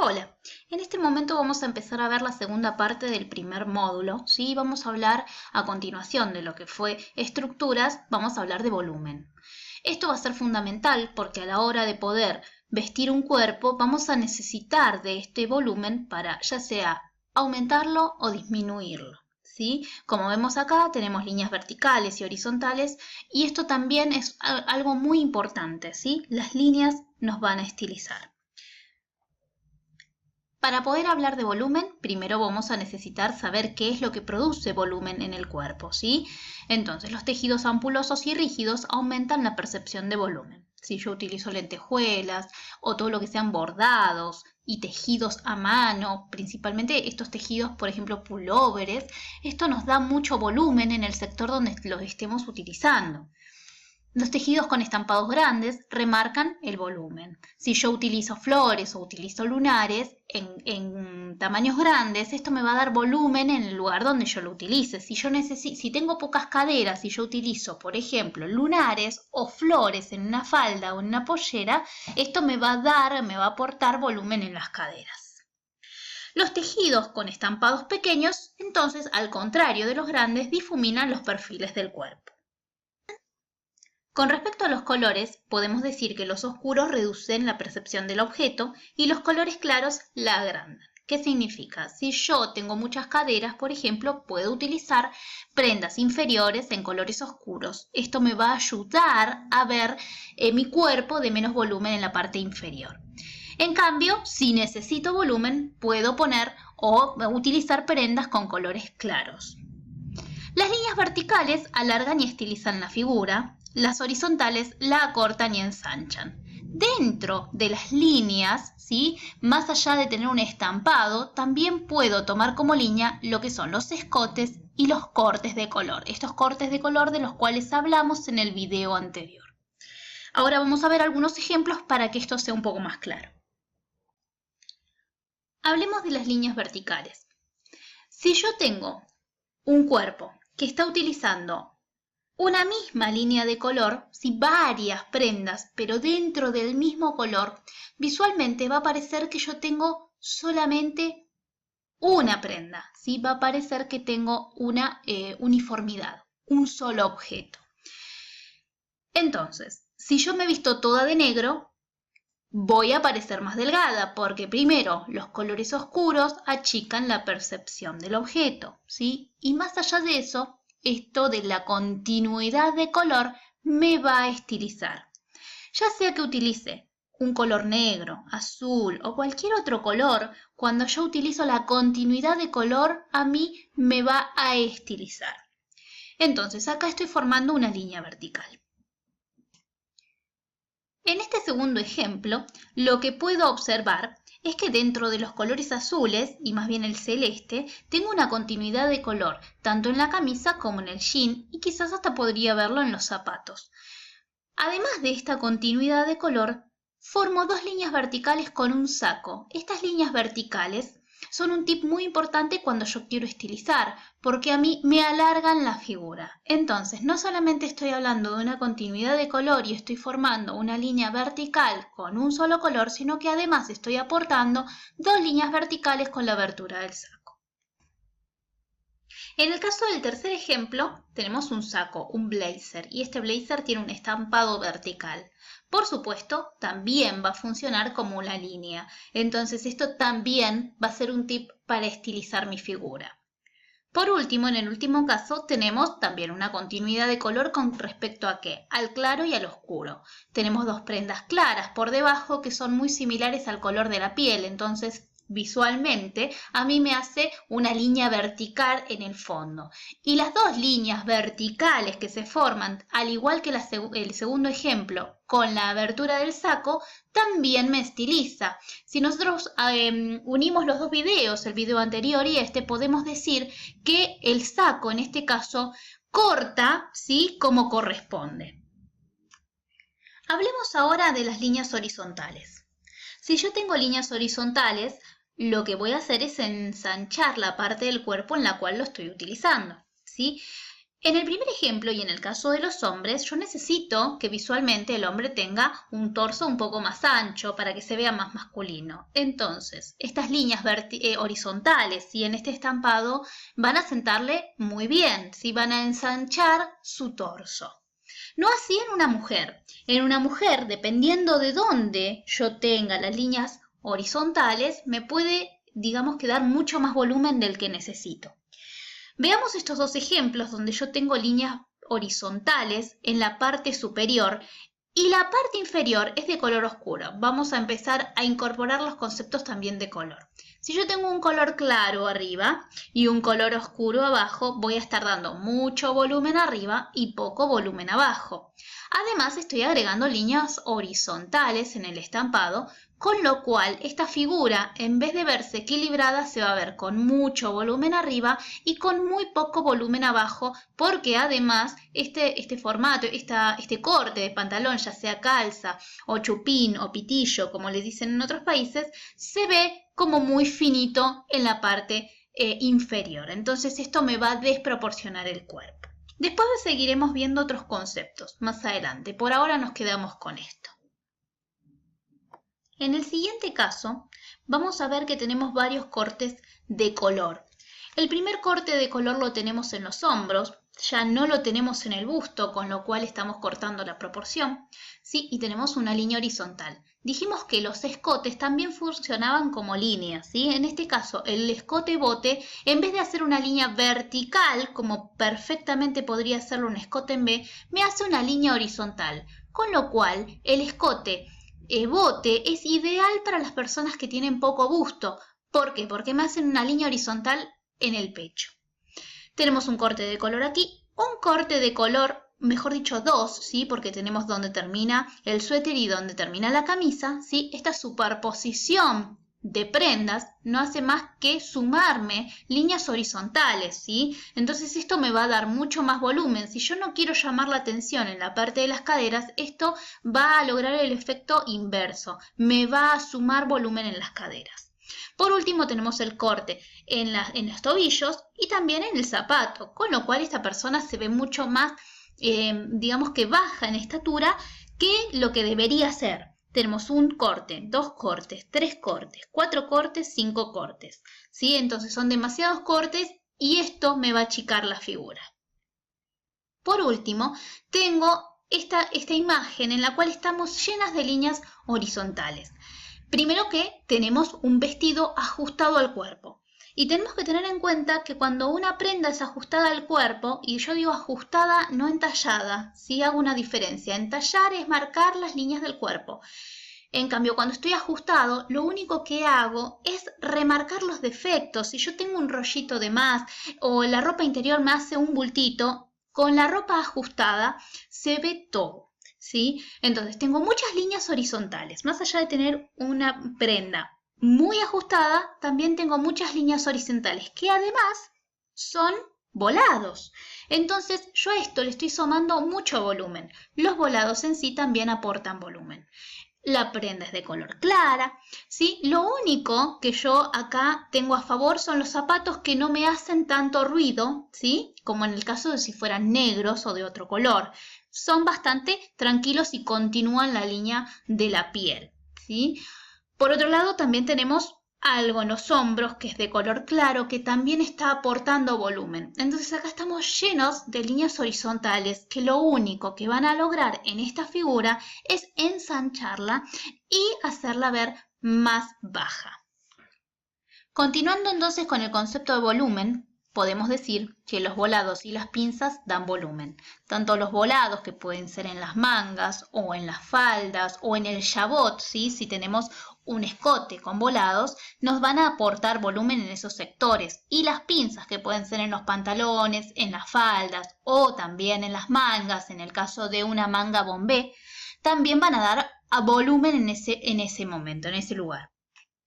Hola, en este momento vamos a empezar a ver la segunda parte del primer módulo, ¿sí? Vamos a hablar a continuación de lo que fue estructuras, vamos a hablar de volumen. Esto va a ser fundamental porque a la hora de poder vestir un cuerpo vamos a necesitar de este volumen para ya sea aumentarlo o disminuirlo, ¿sí? Como vemos acá tenemos líneas verticales y horizontales y esto también es algo muy importante, ¿sí? Las líneas nos van a estilizar. Para poder hablar de volumen, primero vamos a necesitar saber qué es lo que produce volumen en el cuerpo, ¿sí? Entonces, los tejidos ampulosos y rígidos aumentan la percepción de volumen. Si yo utilizo lentejuelas o todo lo que sean bordados y tejidos a mano, principalmente estos tejidos, por ejemplo, pulóveres, esto nos da mucho volumen en el sector donde los estemos utilizando. Los tejidos con estampados grandes remarcan el volumen. Si yo utilizo flores o utilizo lunares en tamaños grandes, esto me va a dar volumen en el lugar donde yo lo utilice. Si tengo pocas caderas y yo utilizo, por ejemplo, lunares o flores en una falda o en una pollera, esto me va a aportar volumen en las caderas. Los tejidos con estampados pequeños, entonces, al contrario de los grandes, difuminan los perfiles del cuerpo. Con respecto a los colores, podemos decir que los oscuros reducen la percepción del objeto y los colores claros la agrandan. ¿Qué significa? Si yo tengo muchas caderas, por ejemplo, puedo utilizar prendas inferiores en colores oscuros. Esto me va a ayudar a ver mi cuerpo de menos volumen en la parte inferior. En cambio, si necesito volumen, puedo poner o utilizar prendas con colores claros. Las líneas verticales alargan y estilizan la figura. Las horizontales la acortan y ensanchan. Dentro de las líneas, ¿sí? Más allá de tener un estampado, también puedo tomar como línea lo que son los escotes y los cortes de color. Estos cortes de color de los cuales hablamos en el video anterior. Ahora vamos a ver algunos ejemplos para que esto sea un poco más claro. Hablemos de las líneas verticales. Si yo tengo un cuerpo que está utilizando una misma línea de color, si varias prendas, pero dentro del mismo color, visualmente va a parecer que yo tengo solamente una prenda, ¿sí? Va a parecer que tengo una uniformidad, un solo objeto. Entonces, si yo me visto toda de negro, voy a parecer más delgada, porque primero los colores oscuros achican la percepción del objeto, ¿sí? Y más allá de eso, esto de la continuidad de color me va a estilizar. Ya sea que utilice un color negro, azul o cualquier otro color, cuando yo utilizo la continuidad de color, a mí me va a estilizar. Entonces, acá estoy formando una línea vertical. En este segundo ejemplo, lo que puedo observar es que dentro de los colores azules, y más bien el celeste, tengo una continuidad de color, tanto en la camisa como en el jean, y quizás hasta podría verlo en los zapatos. Además de esta continuidad de color, formo dos líneas verticales con un saco. Estas líneas verticales son un tip muy importante cuando yo quiero estilizar, porque a mí me alargan la figura. Entonces, no solamente estoy hablando de una continuidad de color y estoy formando una línea vertical con un solo color, sino que además estoy aportando dos líneas verticales con la abertura del saco. En el caso del tercer ejemplo, tenemos un saco, un blazer, y este blazer tiene un estampado vertical. Por supuesto, también va a funcionar como una línea. Entonces, esto también va a ser un tip para estilizar mi figura. Por último, en el último caso, tenemos también una continuidad de color con respecto a ¿qué? Al claro y al oscuro. Tenemos dos prendas claras por debajo que son muy similares al color de la piel, entonces visualmente a mí me hace una línea vertical en el fondo. Y las dos líneas verticales que se forman, al igual que el segundo ejemplo, con la abertura del saco, también me estiliza. Si nosotros unimos los dos videos, el video anterior y este, podemos decir que el saco, en este caso, corta, ¿sí? Como corresponde. Hablemos ahora de las líneas horizontales. Si yo tengo líneas horizontales, lo que voy a hacer es ensanchar la parte del cuerpo en la cual lo estoy utilizando, ¿sí? En el primer ejemplo y en el caso de los hombres, yo necesito que visualmente el hombre tenga un torso un poco más ancho para que se vea más masculino. Entonces, estas líneas horizontales, ¿sí? En este estampado van a sentarle muy bien, ¿sí? Van a ensanchar su torso. No así en una mujer. En una mujer, dependiendo de dónde yo tenga las líneas horizontales, me puede, digamos, que dar mucho más volumen del que necesito. Veamos estos dos ejemplos donde yo tengo líneas horizontales en la parte superior y la parte inferior es de color oscuro. Vamos a empezar a incorporar los conceptos también de color. Si yo tengo un color claro arriba y un color oscuro abajo, voy a estar dando mucho volumen arriba y poco volumen abajo. Además, estoy agregando líneas horizontales en el estampado, con lo cual esta figura, en vez de verse equilibrada, se va a ver con mucho volumen arriba y con muy poco volumen abajo, porque además este formato, este corte de pantalón, ya sea calza o chupín o pitillo, como le dicen en otros países, se ve como muy finito en la parte inferior. Entonces esto me va a desproporcionar el cuerpo. Después seguiremos viendo otros conceptos más adelante. Por ahora nos quedamos con esto. En el siguiente caso, vamos a ver que tenemos varios cortes de color. El primer corte de color lo tenemos en los hombros, ya no lo tenemos en el busto, con lo cual estamos cortando la proporción, ¿sí? Y tenemos una línea horizontal. Dijimos que los escotes también funcionaban como líneas, ¿sí? En este caso, el escote bote, en vez de hacer una línea vertical, como perfectamente podría hacerlo un escote en B, me hace una línea horizontal, con lo cual el escote bote es ideal para las personas que tienen poco busto. ¿Por qué? Porque me hacen una línea horizontal en el pecho. Tenemos un corte de color aquí, un corte de color, mejor dicho dos, ¿sí? Porque tenemos donde termina el suéter y donde termina la camisa, ¿sí? Esta superposición de prendas no hace más que sumarme líneas horizontales, ¿sí? Entonces esto me va a dar mucho más volumen. Si yo no quiero llamar la atención en la parte de las caderas, esto va a lograr el efecto inverso. Me va a sumar volumen en las caderas. Por último tenemos el corte en los tobillos y también en el zapato, con lo cual esta persona se ve mucho más, digamos que baja en estatura que lo que debería ser. Tenemos un corte, dos cortes, tres cortes, cuatro cortes, cinco cortes, ¿sí? Entonces son demasiados cortes y esto me va a achicar la figura. Por último, tengo esta imagen en la cual estamos llenas de líneas horizontales. Primero que tenemos un vestido ajustado al cuerpo. Y tenemos que tener en cuenta que cuando una prenda es ajustada al cuerpo, y yo digo ajustada, no entallada, sí hago una diferencia. Entallar es marcar las líneas del cuerpo. En cambio, cuando estoy ajustado, lo único que hago es remarcar los defectos. Si yo tengo un rollito de más o la ropa interior me hace un bultito, con la ropa ajustada se ve todo. ¿Sí? Entonces tengo muchas líneas horizontales. Más allá de tener una prenda muy ajustada, también tengo muchas líneas horizontales que además son volados. Entonces yo a esto le estoy sumando mucho volumen. Los volados en sí también aportan volumen. La prenda es de color clara, ¿sí? Lo único que yo acá tengo a favor son los zapatos que no me hacen tanto ruido, ¿sí? Como en el caso de si fueran negros o de otro color. Son bastante tranquilos y continúan la línea de la piel, ¿sí? Por otro lado, también tenemos algo en los hombros que es de color claro que también está aportando volumen. Entonces acá estamos llenos de líneas horizontales que lo único que van a lograr en esta figura es ensancharla y hacerla ver más baja. Continuando entonces con el concepto de volumen, podemos decir que los volados y las pinzas dan volumen. Tanto los volados, que pueden ser en las mangas o en las faldas o en el jabot, ¿sí? Si tenemos un escote con volados, nos van a aportar volumen en esos sectores. Y las pinzas, que pueden ser en los pantalones, en las faldas o también en las mangas, en el caso de una manga bombé, también van a dar volumen en ese momento, en ese lugar.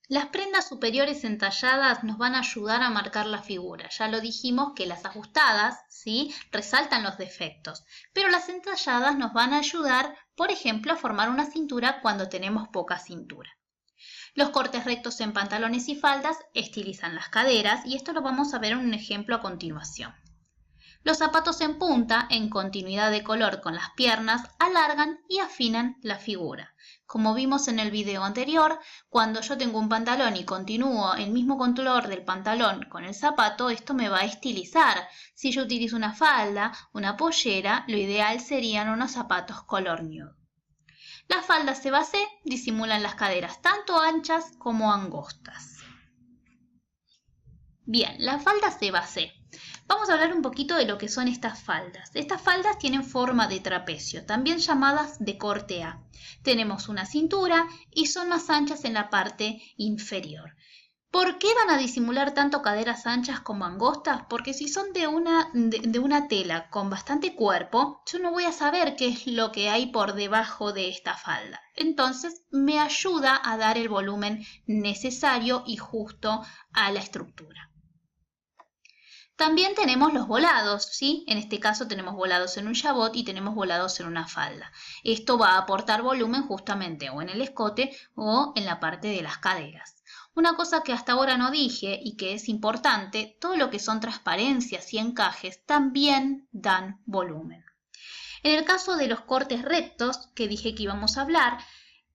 Las prendas superiores entalladas nos van a ayudar a marcar la figura. Ya lo dijimos que las ajustadas, ¿sí? Resaltan los defectos, pero las entalladas nos van a ayudar, por ejemplo, a formar una cintura cuando tenemos poca cintura. Los cortes rectos en pantalones y faldas estilizan las caderas y esto lo vamos a ver en un ejemplo a continuación. Los zapatos en punta, en continuidad de color con las piernas, alargan y afinan la figura. Como vimos en el video anterior, cuando yo tengo un pantalón y continúo el mismo color del pantalón con el zapato, esto me va a estilizar. Si yo utilizo una falda, una pollera, lo ideal serían unos zapatos color nude. Las faldas C base disimulan las caderas tanto anchas como angostas. Bien, la falda C base. Vamos a hablar un poquito de lo que son estas faldas. Estas faldas tienen forma de trapecio, también llamadas de corte A. Tenemos una cintura y son más anchas en la parte inferior. ¿Por qué van a disimular tanto caderas anchas como angostas? Porque si son de una tela con bastante cuerpo, yo no voy a saber qué es lo que hay por debajo de esta falda. Entonces me ayuda a dar el volumen necesario y justo a la estructura. También tenemos los volados, ¿sí? En este caso tenemos volados en un jabot y tenemos volados en una falda. Esto va a aportar volumen justamente o en el escote o en la parte de las caderas. Una cosa que hasta ahora no dije y que es importante, todo lo que son transparencias y encajes también dan volumen. En el caso de los cortes rectos, que dije que íbamos a hablar,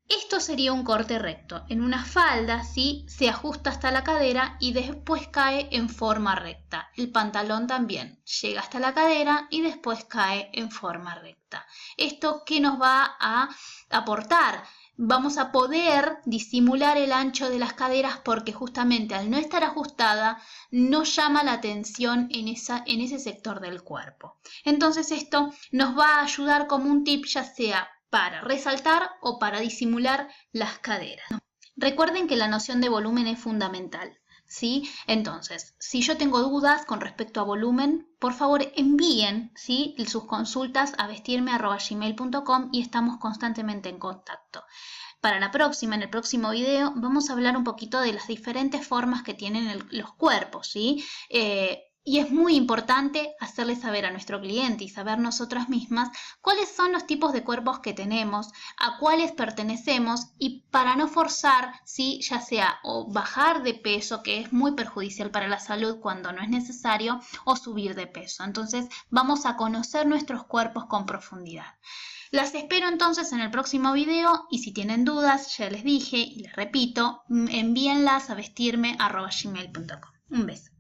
esto sería un corte recto. En una falda, ¿sí? Se ajusta hasta la cadera y después cae en forma recta. El pantalón también llega hasta la cadera y después cae en forma recta. ¿Esto qué nos va a aportar? Vamos a poder disimular el ancho de las caderas porque justamente al no estar ajustada no llama la atención en ese sector del cuerpo. Entonces esto nos va a ayudar como un tip, ya sea para resaltar o para disimular las caderas. Recuerden que la noción de volumen es fundamental, ¿sí? Entonces, si yo tengo dudas con respecto a volumen, por favor envíen, ¿sí? sus consultas a vestirme@gmail.com y estamos constantemente en contacto. Para la próxima, en el próximo video, vamos a hablar un poquito de las diferentes formas que tienen los cuerpos, ¿sí? Y es muy importante hacerle saber a nuestro cliente y saber nosotras mismas cuáles son los tipos de cuerpos que tenemos, a cuáles pertenecemos y para no forzar, ¿sí? Ya sea o bajar de peso, que es muy perjudicial para la salud cuando no es necesario, o subir de peso. Entonces vamos a conocer nuestros cuerpos con profundidad. Las espero entonces en el próximo video y si tienen dudas, ya les dije y les repito, envíenlas a vestirme@gmail.com. Un beso.